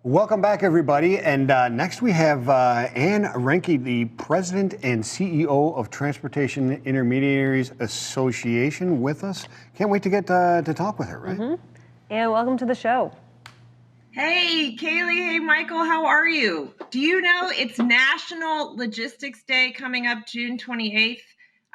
Welcome back, everybody. And next we have Ann Reinke, the President and CEO of Transportation Intermediaries Association, with us. Can't wait to get to talk with her, right? And welcome to the show. Hey, Kaylee. Hey, Michael. How are you? Do you know it's National Logistics Day coming up June 28th?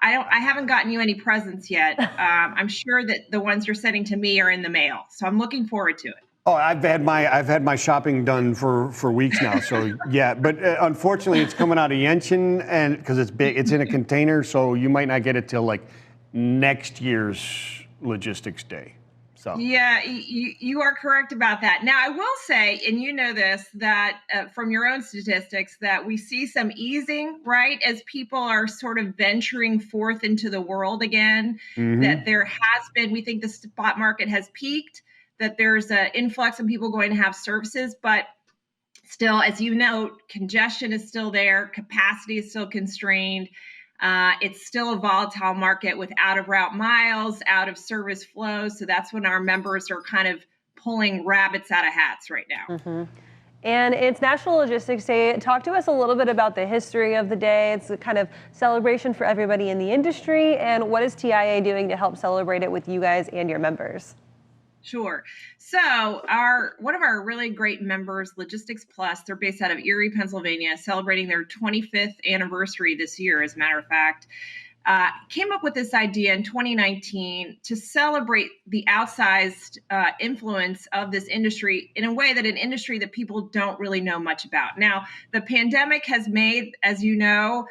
I haven't gotten you any presents yet. I'm sure that the ones you're sending to me are in the mail, so I'm looking forward to it. Oh, I've had my shopping done for weeks now. So yeah, but unfortunately, it's coming out of Yenshin, and because it's big, it's in a container, so you might not get it till like next year's Logistics Day. So yeah, you are correct about that. Now, I will say, and you know this, that from your own statistics, that we see some easing, right, as people are sort of venturing forth into the world again. That there has been, we think the spot market has peaked, that there's an influx of people going to have services, but still, as you note, congestion is still there, capacity is still constrained. It's still a volatile market with out of route miles, out of service flows. So that's when our members are kind of pulling rabbits out of hats right now. And it's National Logistics Day. Talk to us a little bit about the history of the day. It's a kind of celebration for everybody in the industry. And what is TIA doing to help celebrate it with you guys and your members? Sure. So one of our really great members, Logistics Plus, they're based out of Erie, Pennsylvania, celebrating their 25th anniversary this year, as a matter of fact, came up with this idea in 2019 to celebrate the outsized influence of this industry in a way that an industry that people don't really know much about. Now, the pandemic has made, as you know,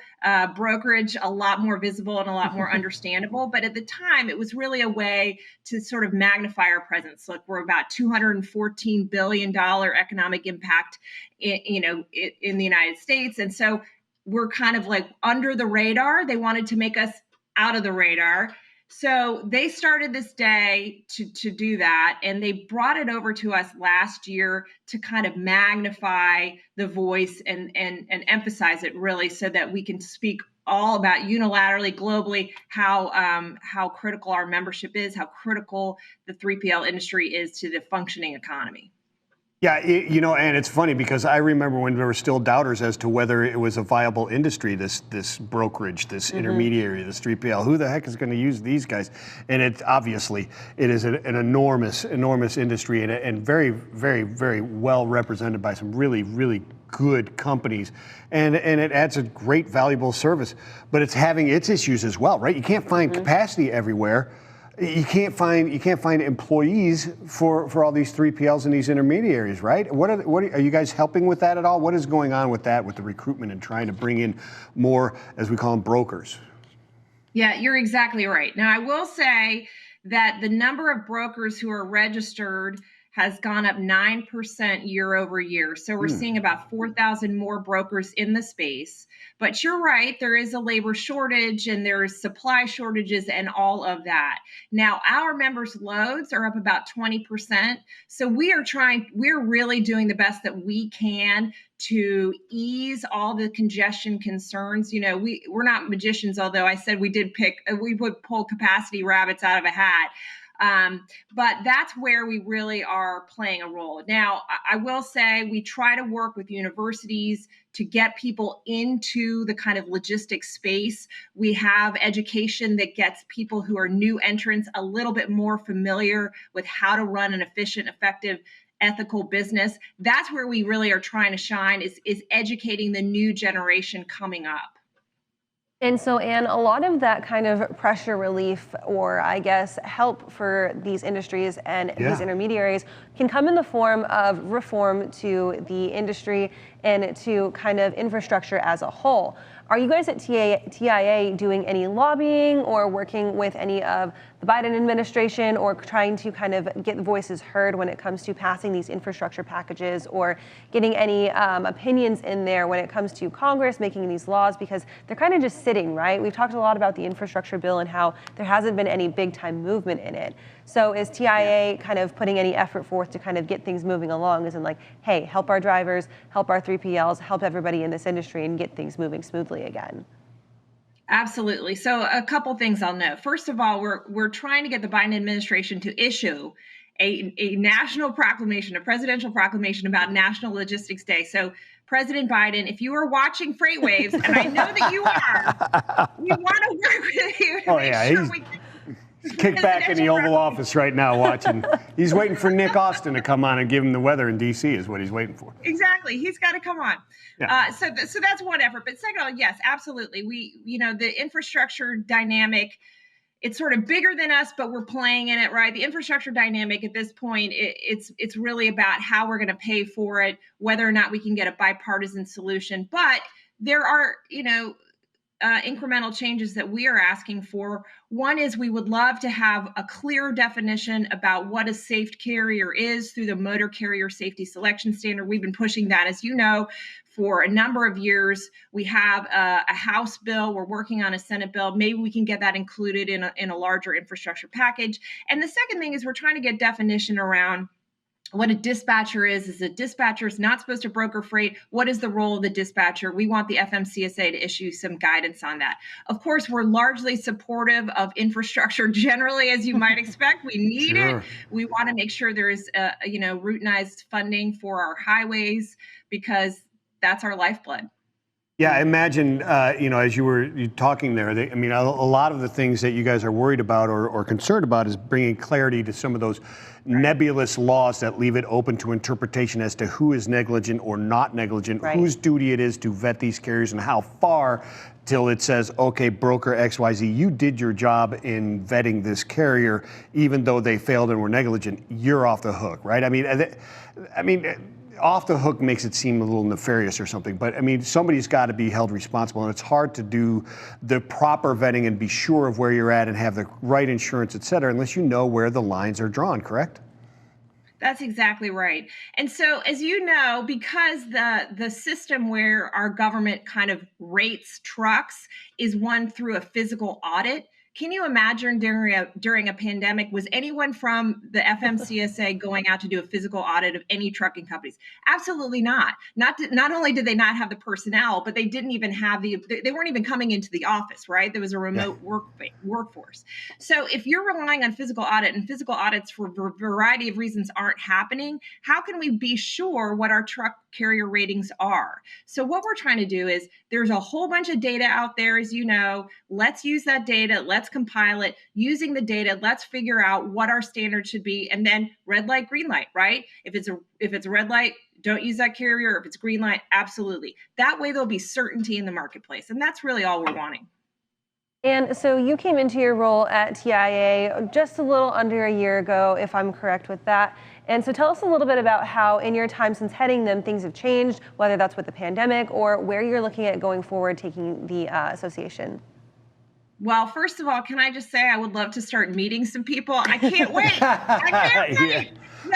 brokerage a lot more visible and a lot more understandable. But at the time, it was really a way to sort of magnify our presence. Look, we're about $214 billion economic impact in the United States. And so we're kind of like under the radar. They wanted to make us out of the radar. So they started this day to do that. And they brought it over to us last year to kind of magnify the voice and emphasize it really so that we can speak all about unilaterally, globally, how critical our membership is, how critical the 3PL industry is to the functioning economy. yeah, and it's funny because I remember when there were still doubters as to whether it was a viable industry, this brokerage, this intermediary, this 3PL. Who the heck is going to use these guys? And it is an enormous industry and very, very, very well represented by some really, really good companies, and it adds a great, valuable service. But it's having its issues as well, right? You can't find capacity everywhere. You can't find employees for all these 3PLs and these intermediaries, right? Are you guys helping with that at all? What is going on with that, with the recruitment and trying to bring in more, as we call them, brokers? Yeah, you're exactly right. Now, I will say that the number of brokers who are registered has gone up 9% year over year. So we're seeing about 4,000 more brokers in the space. But you're right, there is a labor shortage and there's supply shortages and all of that. Now, our members' loads are up about 20%. So we're really doing the best that we can to ease all the congestion concerns. You know, we're not magicians, although I said we would pull capacity rabbits out of a hat. But that's where we really are playing a role. Now, I will say we try to work with universities to get people into the kind of logistics space. We have education that gets people who are new entrants a little bit more familiar with how to run an efficient, effective, ethical business. That's where we really are trying to shine, is educating the new generation coming up. And so, Ann, a lot of that kind of pressure relief, or I guess help for these industries and these intermediaries, can come in the form of reform to the industry and to kind of infrastructure as a whole. Are you guys at TIA doing any lobbying or working with any of the Biden administration or trying to kind of get voices heard when it comes to passing these infrastructure packages, or getting any opinions in there when it comes to Congress making these laws, because they're kind of just sitting, right? We've talked a lot about the infrastructure bill and how there hasn't been any big time movement in it. So is TIA kind of putting any effort forth to kind of get things moving along, as in like, hey, help our drivers, help our 3PLs, help everybody in this industry and get things moving smoothly again? Absolutely. So a couple things I'll note. First of all, we're trying to get the Biden administration to issue a national proclamation, a presidential proclamation about National Logistics Day. So President Biden, if you are watching FreightWaves, and I know that you are, we want to work with you to make sure we get kicked back in the Oval Office right now watching. He's waiting for Nick Austin to come on and give him the weather in D.C. is what he's waiting for. Exactly. He's got to come on. Yeah. So that's one effort. But second of all, yes, absolutely. The infrastructure dynamic, it's sort of bigger than us, but we're playing in it, right? The infrastructure dynamic at this point, it's really about how we're going to pay for it, whether or not we can get a bipartisan solution. But there are, incremental changes that we are asking for. One is we would love to have a clear definition about what a safe carrier is through the Motor Carrier Safety Selection Standard. We've been pushing that, as you know, for a number of years. We have a House bill. We're working on a Senate bill. Maybe we can get that included in a larger infrastructure package. And the second thing is we're trying to get definition around what a dispatcher is a dispatcher is not supposed to broker freight. What is the role of the dispatcher? We want the FMCSA to issue some guidance on that. Of course, we're largely supportive of infrastructure generally, as you might expect. We need it. We want to make sure there is, routinized funding for our highways because that's our lifeblood. Yeah, I imagine, as you were talking there, a lot of the things that you guys are worried about or concerned about is bringing clarity to some of those nebulous laws that leave it open to interpretation as to who is negligent or not negligent, whose duty it is to vet these carriers and how far till it says, okay, broker XYZ, you did your job in vetting this carrier, even though they failed and were negligent, you're off the hook, right? Off the hook makes it seem a little nefarious or something, but somebody's got to be held responsible, and it's hard to do the proper vetting and be sure of where you're at and have the right insurance, et cetera, unless you know where the lines are drawn, correct? That's exactly right. And so, as you know, because the system where our government kind of rates trucks is one through a physical audit, can you imagine during a pandemic, was anyone from the FMCSA going out to do a physical audit of any trucking companies? Absolutely not. Not only did they not have the personnel, but they didn't even have they weren't even coming into the office, right? There was a remote workforce. So if you're relying on physical audit and physical audits for a variety of reasons aren't happening, how can we be sure what our truck carrier ratings are? So what we're trying to do is there's a whole bunch of data out there, as you know. Let's use that data. Let's compile it. Using the data, let's figure out what our standards should be. And then red light, green light, right? If it's a red light, don't use that carrier. If it's green light, absolutely. That way there'll be certainty in the marketplace. And that's really all we're wanting. And so you came into your role at TIA just a little under a year ago, if I'm correct with that. And so tell us a little bit about how in your time since heading them, things have changed, whether that's with the pandemic or where you're looking at going forward, taking the association. Well, first of all, can I just say I would love to start meeting some people. I can't wait. I can't wait. Yes.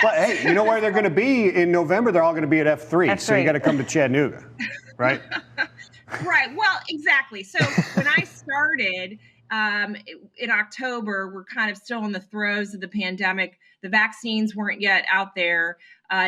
Well, hey, you know where they're going to be in November? They're all going to be at F3. So you got to come to Chattanooga, right? Right. Well, exactly. So when I started in October, we're kind of still in the throes of the pandemic. The vaccines weren't yet out there.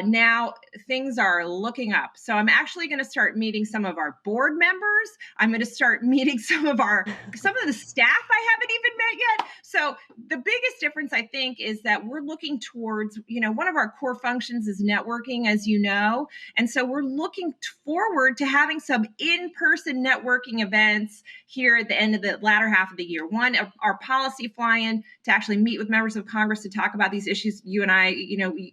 Now things are looking up. So I'm actually going to start meeting some of our board members. I'm going to start meeting some of the staff I haven't even met yet. So the biggest difference, I think, is that we're looking towards, one of our core functions is networking, as you know. And so we're looking forward to having some in-person networking events here at the end of the latter half of the year. One, our policy fly-in to actually meet with members of Congress to talk about these issues you and I,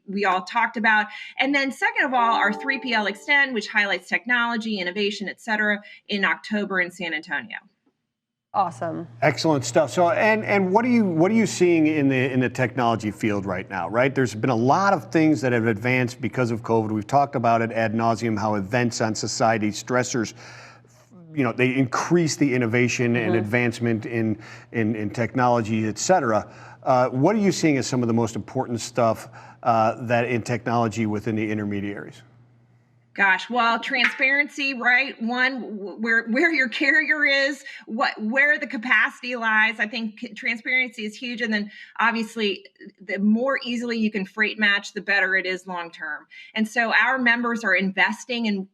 we all talked about. And then second of all, our 3PL Extend, which highlights technology, innovation, et cetera, in October in San Antonio. Awesome. Excellent stuff. So, and what are you seeing in the technology field right now, right? There's been a lot of things that have advanced because of COVID. We've talked about it ad nauseum, how events on society, stressors, they increase the innovation and advancement in technology, et cetera. What are you seeing as some of the most important stuff that in technology within the intermediaries? Gosh, well, transparency, right? One, where your carrier is, where the capacity lies. I think transparency is huge. And then obviously, the more easily you can freight match, the better it is long term. And so our members are investing in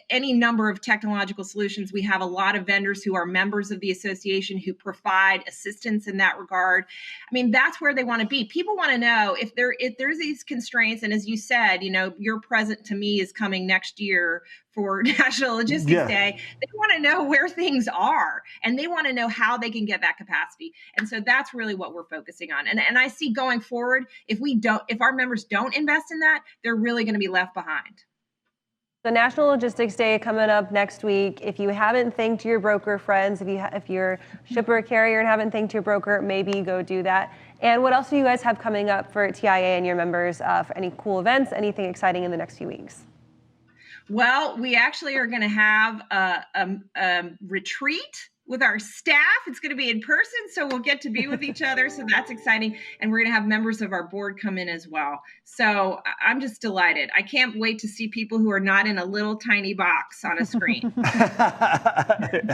any number of technological solutions. We have a lot of vendors who are members of the association who provide assistance in that regard. I mean, that's where they want to be. People want to know if there's these constraints. And as you said, your present to me is coming next year for National Logistics Day. They want to know where things are, and they want to know how they can get that capacity. And so that's really what we're focusing on. And I see going forward, if our members don't invest in that, they're really going to be left behind. The National Logistics Day coming up next week. If you haven't thanked your broker friends, if you're a shipper or carrier and haven't thanked your broker, maybe go do that. And what else do you guys have coming up for TIA and your members for any cool events, anything exciting in the next few weeks? Well, we actually are going to have a retreat with our staff. It's going to be in person, so we'll get to be with each other. So that's exciting. And we're going to have members of our board come in as well. So I'm just delighted. I can't wait to see people who are not in a little tiny box on a screen.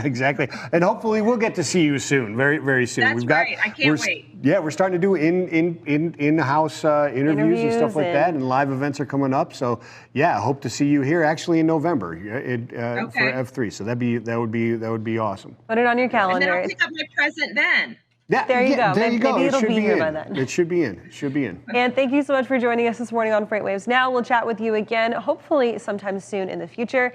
Exactly. And hopefully we'll get to see you soon, very, very soon. That's great. I can't wait. Yeah, we're starting to do in-house interviews and stuff like that, and live events are coming up. So yeah, I hope to see you here actually in November for F3. So that would be awesome. Put it on your calendar. And then I'll pick up my present then. Yeah, there you go. There you go. Maybe it'll be here in. by then. It should be in. It should be in. And thank you so much for joining us this morning on FreightWaves. Now we'll chat with you again, hopefully sometime soon in the future.